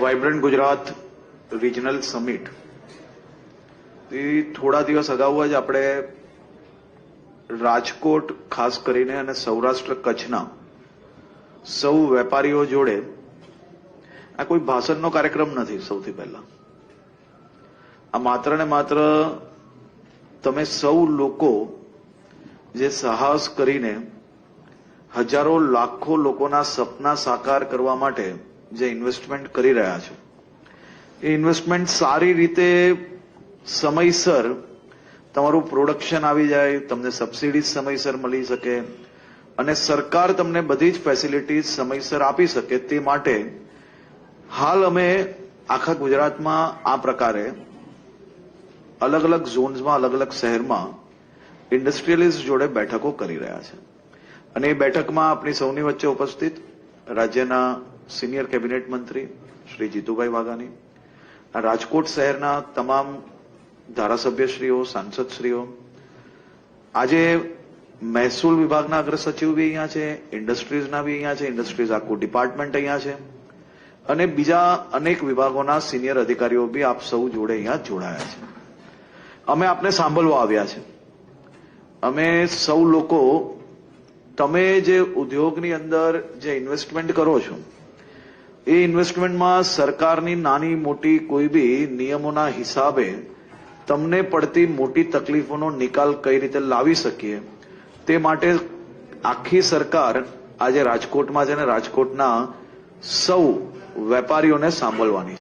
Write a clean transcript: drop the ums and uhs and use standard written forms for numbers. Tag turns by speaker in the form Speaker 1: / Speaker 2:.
Speaker 1: Vibrant Gujarat regional summit થોડા દિવસ અગાઉ જ આપણે રાજકોટ ખાસ કરીને અને સૌરાષ્ટ્ર કચ્છના સૌ વેપારીઓ જોડે આ કોઈ ભાષણનો કાર્યક્રમ નથી. સૌથી પહેલા આ માત્ર ને માત્ર તમે સૌ લોકો જે સાહસ કરીને હજારો લાખો લોકોના સપના સાકાર કરવા માટે જે ઇન્વેસ્ટમેન્ટ કરી રહ્યા છો એ ઇન્વેસ્ટમેન્ટ સારી રીતે સમયસર તમારું પ્રોડક્શન આવી જાય, તમને સબસિડી સમયસર મળી શકે અને સરકાર તમને બધી જ ફેસિલિટીઝ સમયસર આપી શકે તે માટે હાલ અમે આખા ગુજરાતમાં આ પ્રકારે અલગ અલગ ઝોન્સમાં અલગ અલગ શહેરમાં ઇન્ડસ્ટ્રીયલિસ્ટ જોડે બેઠકો કરી રહ્યા છે. અને એ બેઠકમાં આપણી સૌની વચ્ચે ઉપસ્થિત રાજ્યના સિનિયર કેબિનેટ મંત્રી શ્રી જીતુભાઈ વાઘાણી, રાજકોટ શહેરના તમામ ધારાસભ્યશ્રીઓ, સાંસદશ્રીઓ, આજે મહેસૂલ વિભાગના અગ્ર સચિવ બી અહીંયા છે, ઇન્ડસ્ટ્રીઝના બી અહીંયા છે, ઇન્ડસ્ટ્રીઝ આખું ડિપાર્ટમેન્ટ અહીંયા છે અને બીજા અનેક વિભાગોના સિનિયર અધિકારીઓ બી આપ સૌ જોડે અહીંયા જોડાયા છે. અમે આપને સાંભળવા આવ્યા છે. અમે સૌ લોકો તમે જે ઉદ્યોગની અંદર જે ઇન્વેસ્ટમેન્ટ કરો છો એ ઇન્વેસ્ટમેન્ટમાં સરકારની નાની મોટી કોઈ બી નિયમોના હિસાબે તમને પડતી મોટી તકલીફોનો નિકાલ કઈ રીતે લાવી શકીએ તે માટે આખી સરકાર આજે રાજકોટમાં છે અને રાજકોટના સૌ વેપારીઓને સાંભળવાની છે.